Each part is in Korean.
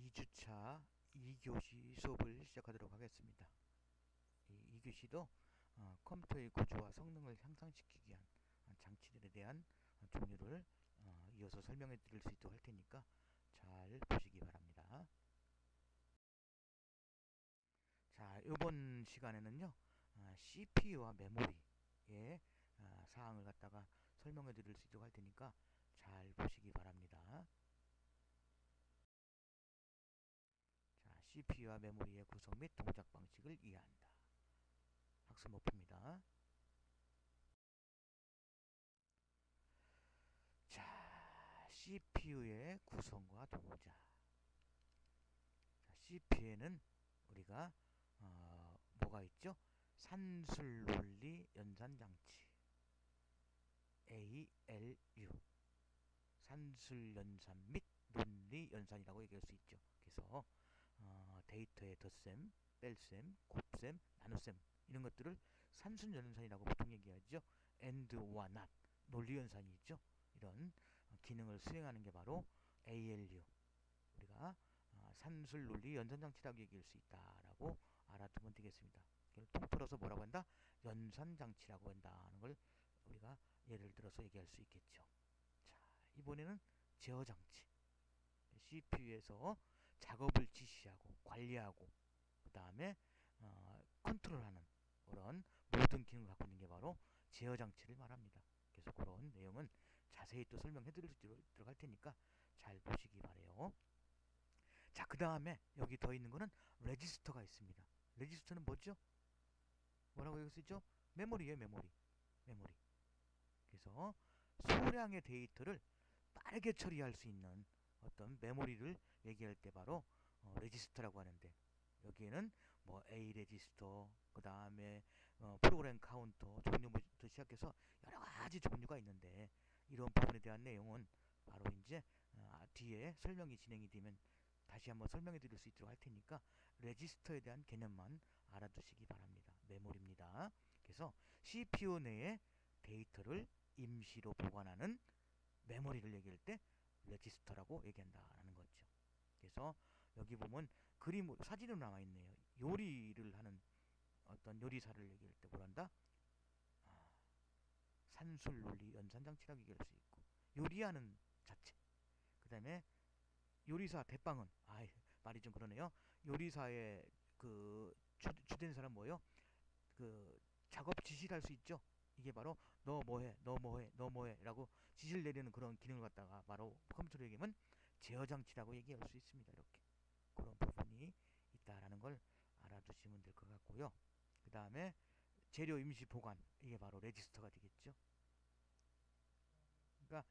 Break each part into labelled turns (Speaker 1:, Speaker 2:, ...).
Speaker 1: 2주차 2교시 수업을 시작하도록 하겠습니다. 이 2교시도 컴퓨터의 구조와 성능을 향상시키기 위한 장치들에 대한 종류를 이어서 설명해 드릴 수 있도록 할 테니까 잘 보시기 바랍니다. 자, 이번 시간에는요, CPU와 메모리의 사항을 갖다가 설명해 드릴 수 있도록 할 테니까 잘 보시기 바랍니다. 자, CPU와 메모리의 구성 및 동작 방식을 이해한다. 학습 목표입니다. 자, CPU의 구성과 동작. 자, CPU에는 우리가 뭐가 있죠? 산술논리 연산장치 ALU, 산술연산 및 논리연산이라고 얘기할 수 있죠. 그래서 데이터의 덧셈, 뺄셈, 곱셈, 나눗셈 이런 것들을 산술연산이라고 보통 얘기하죠. AND와 NOT, 논리연산이 있죠. 이런 기능을 수행하는 게 바로 ALU, 우리가 산술논리 연산장치라고 얘기할 수 있다라고 알아두면 되겠습니다. 통틀어서 뭐라고 한다? 연산장치라고 한다는 걸 우리가 예를 들어서 얘기할 수 있겠죠. 자, 이번에는 제어장치. CPU에서 작업을 지시하고 관리하고 그 다음에 컨트롤하는 그런 모든 기능을 갖고 있는 게 바로 제어장치를 말합니다. 그래서 그런 내용은 자세히 또 설명해 드릴 수 있도록 할 테니까 잘 보시기 바래요. 자, 그 다음에 여기 더 있는 거는 레지스터가 있습니다. 레지스터는 뭐죠? 뭐라고 여기 쓰죠? 메모리예요, 메모리. 메모리. 그래서 소량의 데이터를 빠르게 처리할 수 있는 어떤 메모리를 얘기할 때 바로 레지스터라고 하는데, 여기에는 뭐 A 레지스터, 그 다음에 프로그램 카운터 종류부터 시작해서 여러 가지 종류가 있는데, 이런 부분에 대한 내용은 바로 이제 뒤에 설명이 진행이 되면 다시 한번 설명해 드릴 수 있도록 할 테니까 레지스터에 대한 개념만 알아두시기 바랍니다. 메모리입니다. 그래서 CPU 내에 데이터를 임시로 보관하는 메모리를 얘기할 때 레지스터라고 얘기한다라는 거죠. 그래서 여기 보면 그림, 사진으로 나와 있네요. 요리를 하는 어떤 요리사를 얘기할 때 뭐란다? 산술논리 연산장치라고 얘기할 수 있고, 요리하는 자체. 그 다음에 요리사 대빵은, 말이 좀 그러네요. 요리사의 그 주된 사람 뭐예요? 그 작업 지시를 할 수 있죠. 이게 바로 너 뭐해, 너 뭐해, 너 뭐해 라고 지시를 내리는 그런 기능을 갖다가 바로 컴퓨터로 얘기하면 제어장치라고 얘기할 수 있습니다. 이렇게 그런 부분이 있다라는 걸 알아두시면 될 것 같고요. 그 다음에 재료 임시 보관, 이게 바로 레지스터가 되겠죠. 그러니까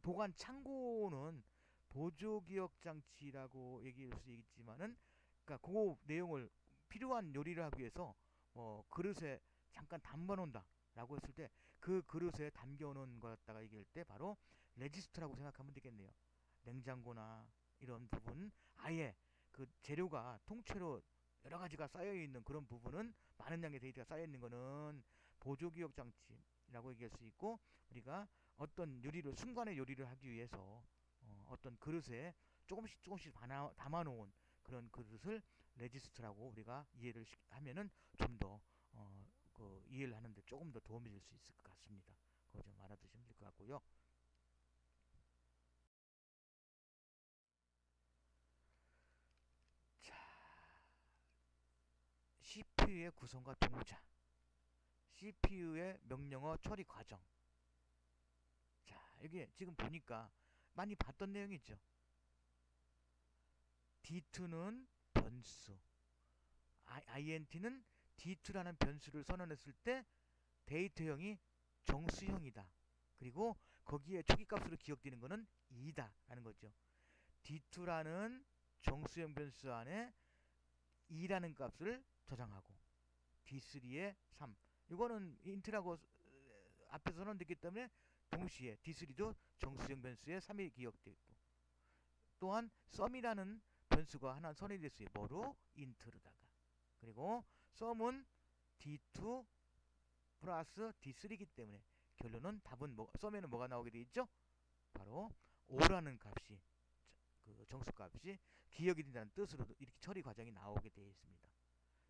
Speaker 1: 보관 창고는 보조기억 장치라고 얘기할 수 있지만은, 그러니까 그 내용을 필요한 요리를 하기 위해서 그릇에 잠깐 담가 놓는다 라고 했을 때 그 그릇에 담겨 놓은 것 갖다가 얘기할 때 바로 레지스터라고 생각하면 되겠네요. 냉장고나 이런 부분, 아예 그 재료가 통째로 여러 가지가 쌓여 있는 그런 부분은, 많은 양의 데이터가 쌓여 있는 거는 보조기억 장치라고 얘기할 수 있고, 우리가 어떤 요리를, 순간의 요리를 하기 위해서 어떤 그릇에 조금씩 조금씩 담아 놓은 그런 그릇을 레지스터라고 우리가 이해를 하면은 좀 더 그 이해를 하는데 조금 더 도움이 될 수 있을 것 같습니다. 그거 좀 알아두시면 될 것 같고요. 자, CPU의 구성과 동작, CPU의 명령어 처리 과정. 자, 여기 지금 보니까 많이 봤던 내용이죠. D2는 변수, INT는 D2라는 변수를 선언했을 때 데이터형이 정수형이다. 그리고 거기에 초기값으로 기억되는 것은 2다 라는 거죠. D2라는 정수형 변수 안에 2라는 값을 저장하고, D3에 3, 이거는 인트라고 앞에서 선언됐기 때문에 동시에 D3도 정수형 변수에 3이 기억되어 있고, 또한 썸이라는 변수가 하나 선언이 됐어요. 뭐로? 인트로다가. 그리고 썸은 D2 플러스 D3이기 때문에 결론은 답은 썸에는 뭐가 나오게 돼 있죠? 바로 5라는 값이 그 정수값이 기억이 된다는 뜻으로 이렇게 처리 과정이 나오게 되어 있습니다.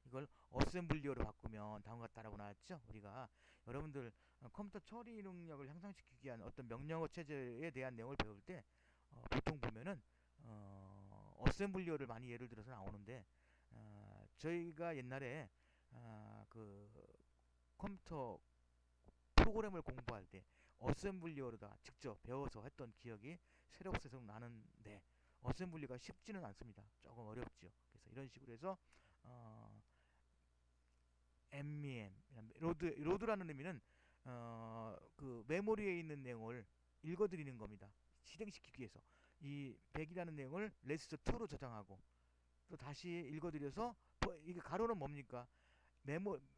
Speaker 1: 이걸 어셈블리어로 바꾸면 다음과 같다라고 나왔죠. 우리가 여러분들 컴퓨터 처리 능력을 향상시키기 위한 어떤 명령어 체제에 대한 내용을 배울 때 보통 보면은 어셈블리어를 많이 예를 들어서 나오는데 저희가 옛날에 그 컴퓨터 프로그램을 공부할 때 어셈블리어로다 직접 배워서 했던 기억이 새록새록 나는데 어셈블리가 쉽지는 않습니다. 조금 어렵죠. 그래서 이런 식으로 해서 MEM 로드라는 의미는 그 메모리에 있는 내용을 읽어드리는 겁니다. 실행시키기 위해서 이 100이라는 내용을 레지스터 2로 저장하고 또 다시 읽어드려서 이게 가로는 뭡니까?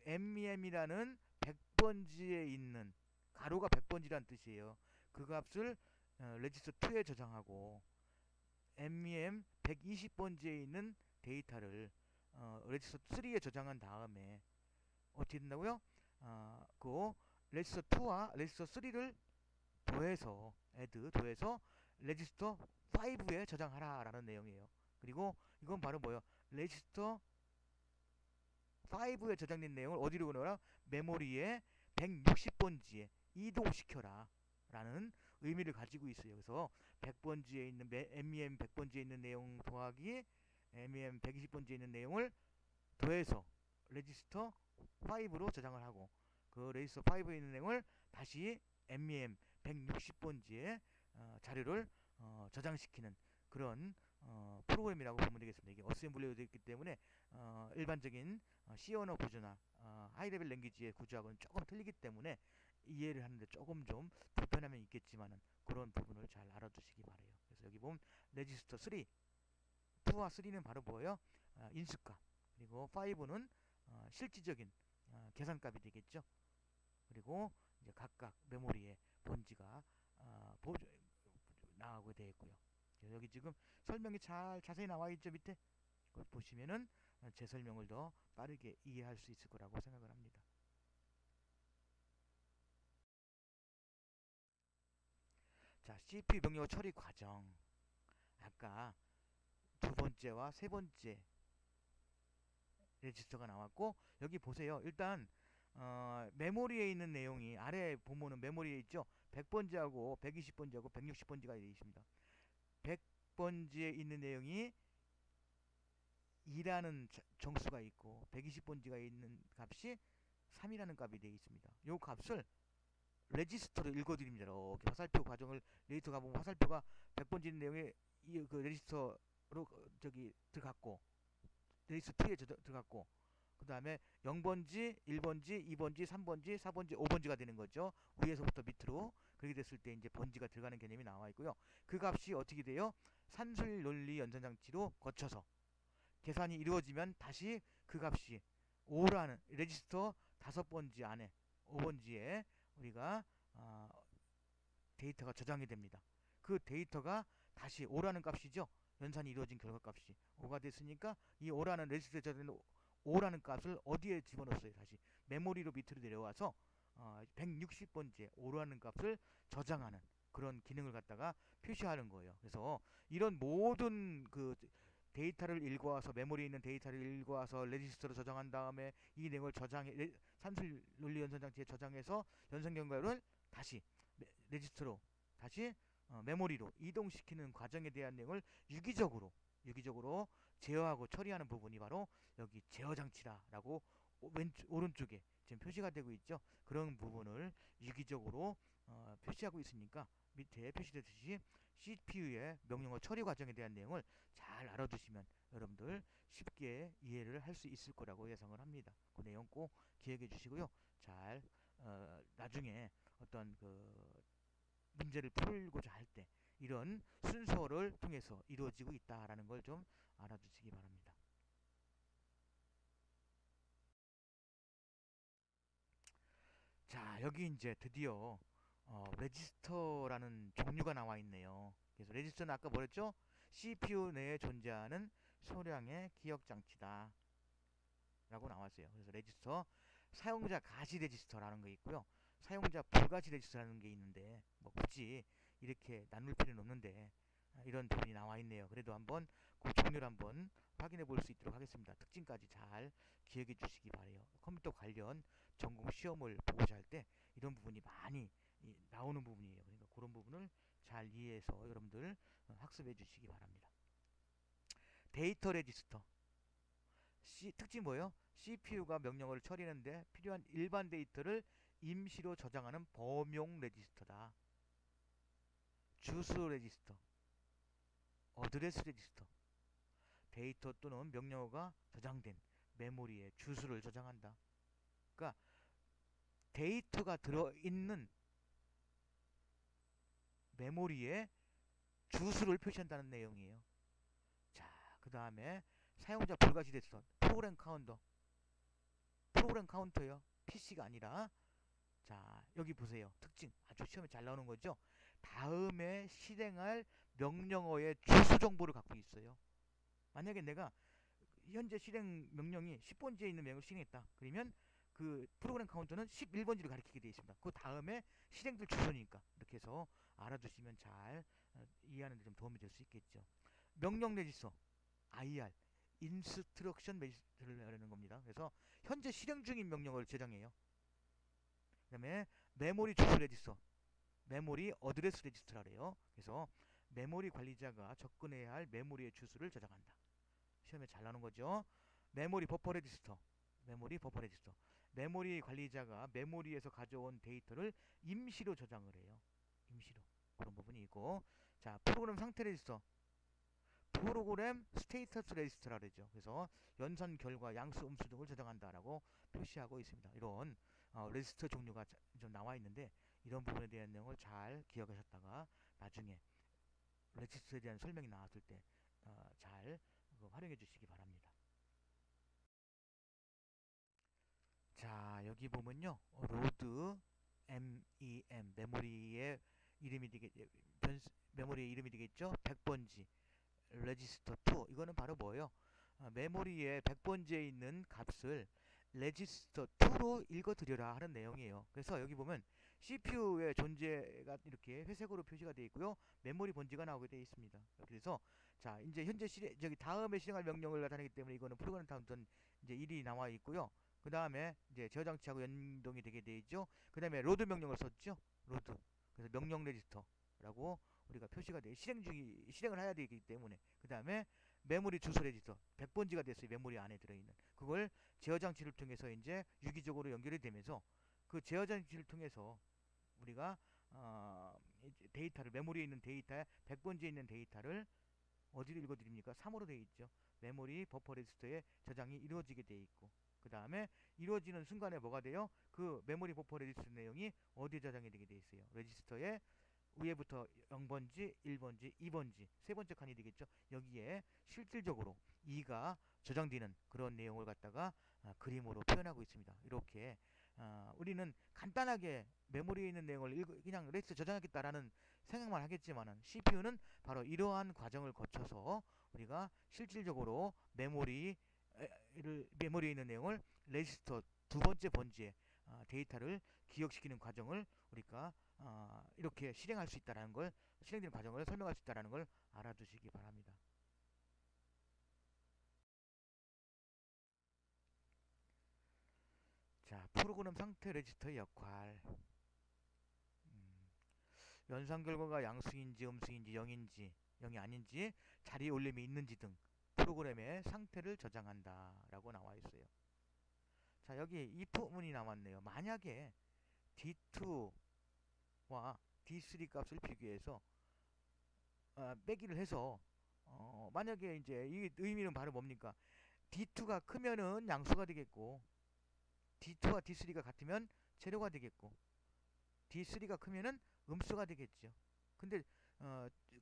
Speaker 1: MEM이라는 100번지에 있는 가로가 100번지라는 뜻이에요. 그 값을 레지스터 2에 저장하고 MEM 120번지에 있는 데이터를 레지스터 3에 저장한 다음에 어떻게 된다고요? 그 레지스터 2와 레지스터 3를 더해서 더해서 레지스터 5에 저장하라 라는 내용이에요. 그리고 이건 바로 뭐예요? 레지스터 5에 저장된 내용을 어디로 넣어라? 메모리에 160번지에 이동시켜라 라는 의미를 가지고 있어요. 그래서 100번지에 있는 MEM 100번지에 있는 내용 더하기 MEM 120번지에 있는 내용을 더해서 레지스터 5로 저장을 하고 그 레지스터 5에 있는 내용을 다시 MEM 160번지에 자료를 저장시키는 그런 프로그램이라고 보면 되겠습니다. 이게 어셈블리로 되어 있기 때문에 일반적인 C 언어 구조나 하이레벨 랭귀지의 구조하고는 조금 틀리기 때문에 이해를 하는데 조금 좀 불편함이 있겠지만은 그런 부분을 잘 알아두시기 바래요. 그래서 여기 보면 레지스터 3, 2와 3는 바로 뭐예요? 인수값. 그리고 5는 실질적인 계산값이 되겠죠. 그리고 이제 각각 메모리에 번지가 나가게 되어 있고요. 여기 지금 설명이 잘 자세히 나와 있죠. 밑에 그걸 보시면은 제 설명을 더 빠르게 이해할 수 있을 거라고 생각을 합니다. 자, CPU 명령어 처리 과정. 아까 두 번째와 세 번째 레지스터가 나왔고 여기 보세요. 일단 메모리에 있는 내용이 아래 보면은 메모리에 있죠. 100번지하고 120번지하고 160번지가 되어 있습니다. 100번지에 있는 내용이 2라는 정수가 있고 120번지가 있는 값이 3이라는 값이 되어 있습니다. 이 값을 레지스터로 읽어드립니다. 이렇게 화살표 과정을 레지스터 가보면 화살표가 100번지 있는 내용이 그 레지스터로 저기 들어갔고 레지스터 2에 들어갔고 그 다음에 0번지, 1번지, 2번지, 3번지, 4번지, 5번지가 되는 거죠. 위에서부터 밑으로 그렇게 됐을 때 이제 번지가 들어가는 개념이 나와 있고요. 그 값이 어떻게 돼요? 산술 논리 연산장치로 거쳐서 계산이 이루어지면 다시 그 값이 5라는 레지스터 5번지 안에 5번지에 우리가 데이터가 저장이 됩니다. 그 데이터가 다시 5라는 값이죠. 연산이 이루어진 결과값이 5가 됐으니까 이 5라는 레지스터에 저장된 5라는 값을 어디에 집어넣었어요? 다시 메모리로 밑으로 내려와서 160번지에 5라는 값을 저장하는 그런 기능을 갖다가 표시하는 거예요. 그래서 이런 모든 그 데이터를 읽어와서 메모리에 있는 데이터를 읽어와서 레지스터로 저장한 다음에 이 내용을 산술 논리 연산장치에 저장해서 연산 결과를 다시 레지스터로 다시 메모리로 이동시키는 과정에 대한 내용을 유기적으로 제어하고 처리하는 부분이 바로 여기 제어 장치라라고 오른쪽에 지금 표시가 되고 있죠. 그런 부분을 유기적으로 표시하고 있으니까 밑에 표시되듯이 CPU의 명령어 처리 과정에 대한 내용을 잘 알아두시면 여러분들 쉽게 이해를 할 수 있을 거라고 예상을 합니다. 그 내용 꼭 기억해 주시고요. 잘 나중에 어떤 그 문제를 풀고자 할 때 이런 순서를 통해서 이루어지고 있다라는 걸 좀 알아두시기 바랍니다. 자, 여기 이제 드디어 레지스터라는 종류가 나와 있네요. 그래서 레지스터는 아까 뭐랬죠? CPU 내에 존재하는 소량의 기억 장치다 라고 나왔어요. 그래서 레지스터 사용자 가시 레지스터라는 게 있고요. 사용자 불가시 레지스터라는 게 있는데 뭐 굳이 이렇게 나눌 필요는 없는데 이런 부분이 나와 있네요. 그래도 한번 그 종류를 한번 확인해 볼 수 있도록 하겠습니다. 특징까지 잘 기억해 주시기 바래요. 컴퓨터 관련 전공 시험을 보고자 할 때 이런 부분이 많이 나오는 부분이에요. 그러니까 그런 부분을 잘 이해해서 여러분들 학습해 주시기 바랍니다. 데이터 레지스터. 특징이 뭐예요? CPU가 명령어를 처리하는데 필요한 일반 데이터를 임시로 저장하는 범용 레지스터다. 주소 레지스터, 어드레스 레지스터. 데이터 또는 명령어가 저장된 메모리에 주소를 저장한다. 그러니까 데이터가 들어있는 메모리에 주소를 표시한다는 내용이에요. 자, 그 다음에 사용자 불가시 레지스터, 프로그램 카운터요. PC가 아니라. 자, 여기 보세요. 특징 아주 시험에 잘 나오는 거죠. 다음에 실행할 명령어의 주소 정보를 갖고 있어요. 만약에 내가 현재 실행 명령이 10번지에 있는 명령을 실행했다. 그러면 그 프로그램 카운터는 11번지를 가리키게 되어 있습니다. 그 다음에 실행될 주소니까 이렇게 해서 알아두시면 잘 이해하는 데 좀 도움이 될 수 있겠죠. 명령 레지스터 IR 인스트럭션 레지스터를 하려는 겁니다. 그래서 현재 실행 중인 명령어를 저장해요. 그 다음에 메모리 주소 레지스터 메모리 어드레스 레지스터라래요. 그래서 메모리 관리자가 접근해야 할 메모리의 주소를 저장한다. 시험에 잘 나오는 거죠. 메모리 버퍼 레지스터 메모리 관리자가 메모리에서 가져온 데이터를 임시로 저장을 해요. 임시로. 그런 부분이 있고, 자, 프로그램 상태 레지스터 프로그램 스테이터스 레지스터라 그러죠. 그래서 연산 결과 양수 음수 등을 저장한다라고 표시하고 있습니다. 이런 레지스터 종류가 좀 나와 있는데 이런 부분에 대한 내용을 잘 기억하셨다가 나중에 레지스터에 대한 설명이 나왔을 때 잘 활용해 주시기 바랍니다. 자, 여기 보면요, 로드 MEM 메모리의 이름이 메모리의 이름이 되겠죠. 100번지 레지스터 2 이거는 바로 뭐예요? 메모리에 100번지에 있는 값을 레지스터 2로 읽어드려라 하는 내용이에요. 그래서 여기 보면 CPU의 존재가 이렇게 회색으로 표시가 되어 있고요. 메모리 번지가 나오게 되어 있습니다. 그래서 자, 이제 현재 저기 다음에 실행할 명령을 나타내기 때문에 이거는 프로그램 카운트는 이제 1이 나와 있고요. 그 다음에 이제 저장치하고 연동이 되게 되어 있죠. 그 다음에 로드 명령을 썼죠. 로드. 그래서 명령 레지스터라고 우리가 표시가 돼 실행을 해야 되기 때문에. 그 다음에 메모리 주소 레지스터 100번지가 됐어요. 메모리 안에 들어있는 그걸 제어 장치를 통해서 이제 유기적으로 연결이 되면서 그 제어 장치를 통해서 우리가 데이터를 메모리에 있는 데이터에 100번지에 있는 데이터를 어디로 읽어드립니까? 3으로 되어 있죠. 메모리 버퍼 레지스터에 저장이 이루어지게 되어 있고, 그 다음에 이루어지는 순간에 뭐가 돼요? 그 메모리 버퍼 레지스터 내용이 어디에 저장이 되게 되어 있어요? 레지스터에 위에부터 0번지, 1번지, 2번지 세 번째 칸이 되겠죠. 여기에 실질적으로 2가 저장되는 그런 내용을 갖다가 그림으로 표현하고 있습니다. 이렇게 우리는 간단하게 메모리에 있는 내용을 그냥 레지스터 저장하겠다라는 생각만 하겠지만은 CPU는 바로 이러한 과정을 거쳐서 우리가 실질적으로 메모리에 있는 내용을 레지스터 두 번째 번지에 데이터를 기억시키는 과정을 우리가 이렇게 실행할 수 있다는 걸, 실행되는 과정을 설명할 수 있다는 걸 알아두시기 바랍니다. 자, 프로그램 상태 레지스터의 역할. 연산 결과가 양수인지 음수인지 0인지 0이 아닌지 자리 올림이 있는지 등 프로그램의 상태를 저장한다 라고 나와 있어요. 자, 여기 if문이 나왔네요. 만약에 D2와 D3 값을 비교해서 빼기를 해서 만약에 이제 이 의미는 바로 뭡니까? D2가 크면은 양수가 되겠고 D2와 D3가 같으면 재료가 되겠고 D3가 크면은 음수가 되겠죠. 근데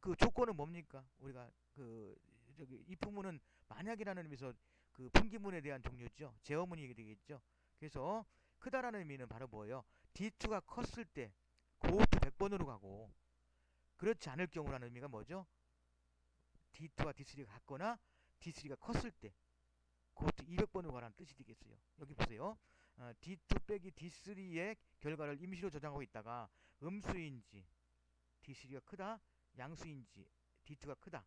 Speaker 1: 그 조건은 뭡니까? 우리가 그 저기 if문은 만약이라는 의미에서 그 분기문에 대한 종류죠. 제어문이 되겠죠. 그래서 크다라는 의미는 바로 뭐예요? D2가 컸을 때 고트 100번으로 가고 그렇지 않을 경우라는 의미가 뭐죠? D2와 D3가 같거나 D3가 컸을 때 고트 200번으로 가라는 뜻이 되겠어요. 여기 보세요. D2 빼기 D3의 결과를 임시로 저장하고 있다가 음수인지 D3가 크다 양수인지 D2가 크다.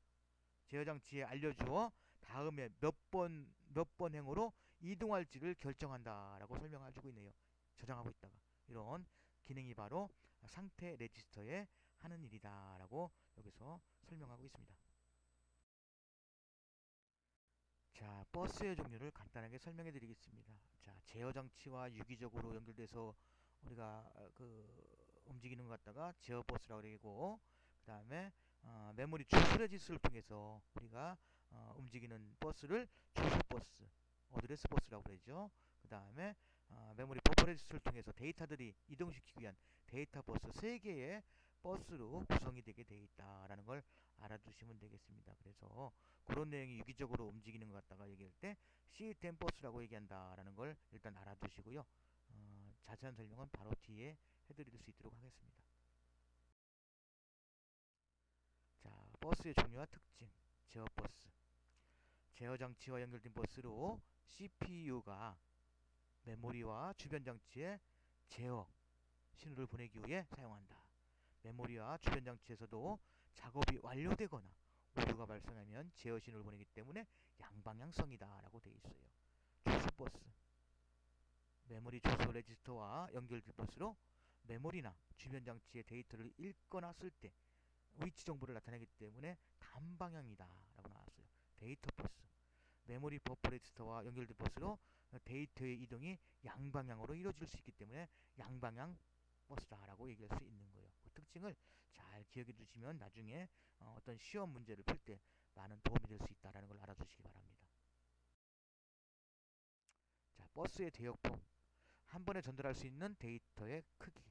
Speaker 1: 제어 장치에 알려주어 다음에 몇 번 행으로 이동할지를 결정한다라고 설명해 주고 있네요. 저장하고 있다가 이런 기능이 바로 상태 레지스터에 하는 일이다라고 여기서 설명하고 있습니다. 자, 버스의 종류를 간단하게 설명해 드리겠습니다. 자, 제어 장치와 유기적으로 연결돼서 우리가 움직이는 것 갖다가 제어 버스라고 그러고, 그 다음에 메모리 주소 레지스를 통해서 우리가 움직이는 버스를 주소 버스, 어드레스 버스라고 그러죠. 그 다음에 메모리 버퍼 레지스를 통해서 데이터들이 이동시키기 위한 데이터 버스 3개의 버스로 구성이 되게 되어 있다라는 걸 알아두시면 되겠습니다. 그래서 그런 내용이 유기적으로 움직이는 것 같다가 얘기할 때 시스템 버스라고 얘기한다라는 걸 일단 알아두시고요. 자세한 설명은 바로 뒤에 해드릴 수 있도록 하겠습니다. 자, 버스의 종류와 특징, 제어 버스. 제어 장치와 연결된 버스로 CPU가 메모리와 주변 장치에 제어 신호를 보내기 위해 사용한다. 메모리와 주변 장치에서도 작업이 완료되거나 오류가 발생하면 제어 신호를 보내기 때문에 양방향성이다 라고 되어 있어요. 주소 버스, 메모리 주소 레지스터와 연결된 버스로 메모리나 주변 장치의 데이터를 읽거나 쓸 때 위치 정보를 나타내기 때문에 단방향이다 라고 나왔어요. 데이터 버스, 메모리 버퍼 레지스터와 연결된 버스로 데이터의 이동이 양방향으로 이루어질 수 있기 때문에 양방향 버스다라고 얘기할 수 있는 거예요. 그 특징을 잘 기억해 두시면 나중에 어떤 시험 문제를 풀 때 많은 도움이 될 수 있다는 걸 알아두시기 바랍니다. 자, 버스의 대역폭, 한 번에 전달할 수 있는 데이터의 크기.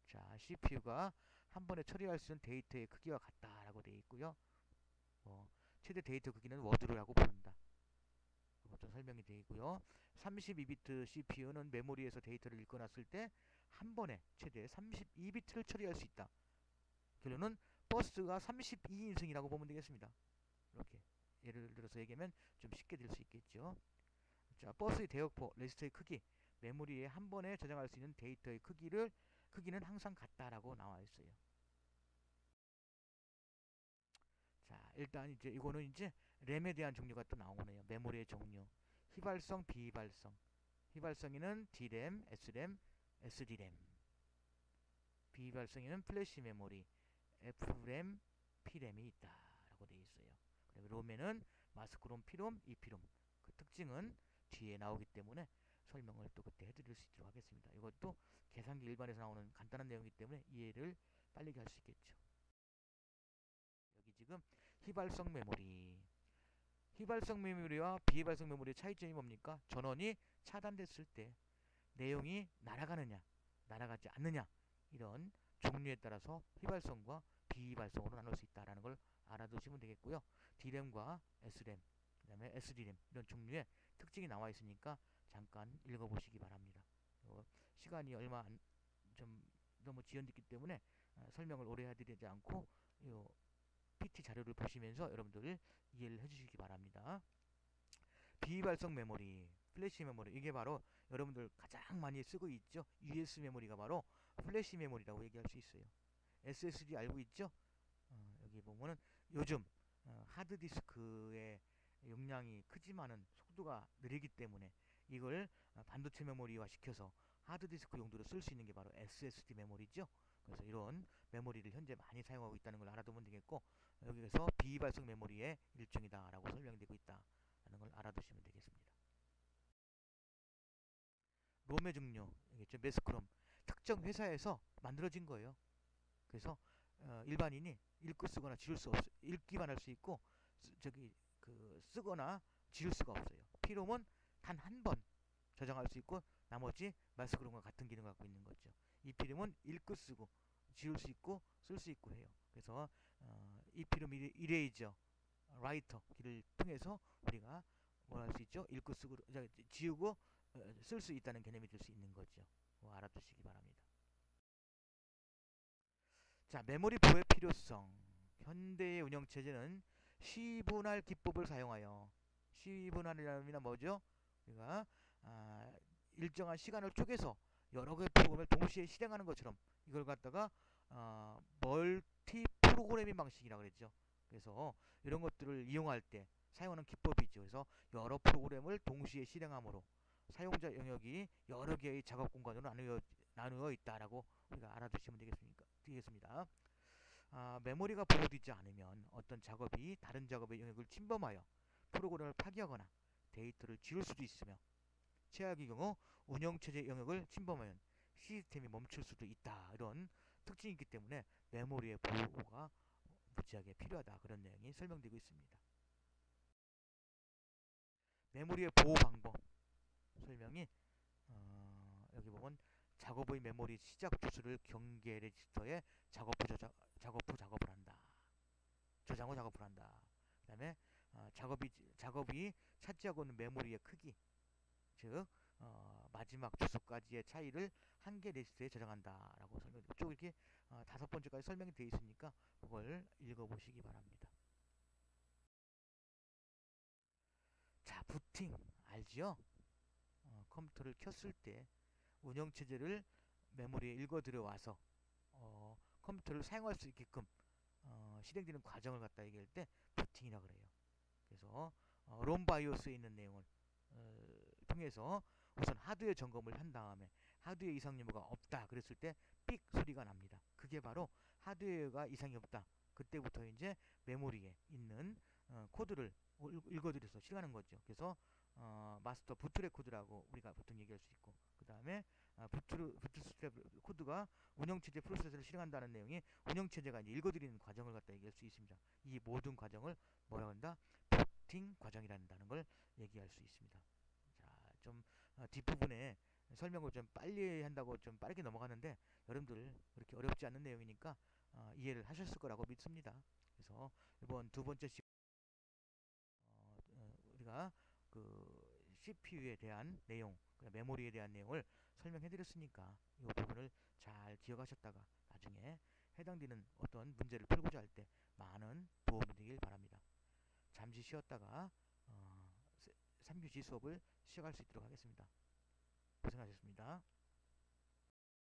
Speaker 1: 자, CPU가 한 번에 처리할 수 있는 데이터의 크기와 같다라고 되어 있고요. 최대 데이터 크기는 워드라고 부른다. 이것도 설명이 되어 있고요. 32비트 CPU는 메모리에서 데이터를 읽거나 쓸 때 한 번에 최대 32비트를 처리할 수 있다. 결론은 버스가 32인승이라고 보면 되겠습니다. 이렇게 예를 들어서 얘기하면 좀 쉽게 될 수 있겠죠. 자, 버스의 대역폭, 레지스터의 크기, 메모리에 한 번에 저장할 수 있는 데이터의 크기는 항상 같다라고 나와 있어요. 자, 일단 이제 이거는 이제 램에 대한 종류가 또 나오네요. 메모리의 종류. 휘발성, 비휘발성. 휘발성에는 D램, S램, SD램. 비휘발성에는 플래시 메모리, F램, P램이 있다라고 되어 있어요. 그리고 롬에는 마스크롬, P롬, EP롬. 그 특징은 뒤에 나오기 때문에 설명을 또 그때 해드릴 수 있도록 하겠습니다. 이것도 계산기 일반에서 나오는 간단한 내용이기 때문에 이해를 빨리 할 수 있겠죠. 여기 지금 휘발성 메모리. 휘발성 메모리와 비휘발성 메모리의 차이점이 뭡니까? 전원이 차단됐을 때 내용이 날아가느냐, 날아가지 않느냐, 이런 종류에 따라서 휘발성과 비휘발성으로 나눌 수 있다는 걸 알아두시면 되겠고요. D램과 S램, 그 다음에 SD램 이런 종류의 특징이 나와 있으니까 잠깐 읽어보시기 바랍니다. 시간이 좀 너무 지연됐기 때문에 설명을 오래 해드리지 않고 PT 자료를 보시면서 여러분들 이해를 해주시기 바랍니다. 비발성 메모리, 플래시 메모리, 이게 바로 여러분들 가장 많이 쓰고 있죠. US 메모리가 바로 플래시 메모리라고 얘기할 수 있어요. SSD 알고 있죠? 여기 보면은 요즘 하드디스크의 용량이 크지만은 속도가 느리기 때문에 이걸 반도체 메모리화 시켜서 하드디스크 용도로 쓸 수 있는 게 바로 SSD 메모리죠. 그래서 이런 메모리를 현재 많이 사용하고 있다는 걸 알아두면 되겠고, 여기에서 비발성 메모리의 일종이다라고 설명되고 있다라는 걸 알아두시면 되겠습니다. 롬의 종류, 매스크롬, 특정 회사에서 만들어진 거예요. 그래서 일반인이 읽고 쓰거나 지울 수 없어. 읽기만 할 수 있고 쓰거나 지울 수가 없어요. 피롬은 단 한 번 저장할 수 있고 나머지 마스크롬과 같은 기능을 갖고 있는 거죠. 이 피롬은 읽고 쓰고 지울 수 있고 쓸 수 있고 해요. 그래서 이 피롬 이레이저 라이터 기를 통해서 우리가 뭘 할 수 있죠? 읽고 쓰고 지우고 쓸 수 있다는 개념이 될 수 있는 거죠. 알아두시기 바랍니다. 자, 메모리 보호의 필요성. 현대의 운영체제는 시분할 기법을 사용하여, 시분할이라면 뭐죠? 우리가 일정한 시간을 쪼개서 여러 개의 프로그램을 동시에 실행하는 것처럼 이걸 갖다가 멀티 프로그래밍 방식이라 그랬죠. 그래서 이런 것들을 이용할 때 사용하는 기법이죠. 그래서 여러 프로그램을 동시에 실행함으로 사용자 영역이 여러 개의 작업 공간으로 나누어 있다라고 우리가 알아두시면 되겠습니다. 메모리가 보호되지 않으면 어떤 작업이 다른 작업의 영역을 침범하여 프로그램을 파기하거나 데이터를 지울 수도 있으며, 최악의 경우 운영체제 영역을 침범하면 시스템이 멈출 수도 있다. 이런 특징이 있기 때문에 메모리의 보호가 무지하게 필요하다. 그런 내용이 설명되고 있습니다. 메모리의 보호 방법 설명이 여기 보면 작업의 메모리 시작 주소를 경계 레지스터에 작업 후 작업을 한다. 저장 후 작업을 한다. 그 다음에 작업이 차지하고 있는 메모리의 크기, 즉 마지막 주소까지의 차이를 한개 레지스터에 저장한다라고 설명드리고, 쭉 이렇게 5번째까지 설명이 되어 있으니까 그걸 읽어보시기 바랍니다. 자, 부팅 알지요? 컴퓨터를 켰을 때 운영체제를 메모리에 읽어 들어와서 컴퓨터를 사용할 수 있게끔 실행되는 과정을 갖다 얘기할 때 부팅이라 그래요. 그래서 롬 바이오스에 있는 내용을 통해서 우선 하드웨어 점검을 한 다음에 하드웨어 이상 유무가 없다 그랬을 때 삑 소리가 납니다. 그게 바로 하드웨어가 이상이 없다. 그때부터 이제 메모리에 있는 코드를 읽어들여서 실행하는 거죠. 그래서 마스터 부트 레코드라고 우리가 보통 얘기할 수 있고, 그 다음에 부트스트랩 코드가 운영체제 프로세스를 실행한다는 내용이 운영체제가 이제 읽어드리는 과정을 갖다 얘기할 수 있습니다. 이 모든 과정을 뭐라고 한다? 부팅 과정이란다는 걸 얘기할 수 있습니다. 자, 좀 뒷부분에 설명을 좀 빨리 한다고 좀 빠르게 넘어가는데 여러분들 그렇게 어렵지 않은 내용이니까 이해를 하셨을 거라고 믿습니다. 그래서 이번 두 번째 우리가 그 CPU에 대한 내용, 메모리에 대한 내용을 설명해 드렸으니까 이 부분을 잘 기억하셨다가 나중에 해당되는 어떤 문제를 풀고자 할 때 많은 도움이 되길 바랍니다. 잠시 쉬었다가 3교시 수업을 시작할 수 있도록 하겠습니다. 고생하셨습니다.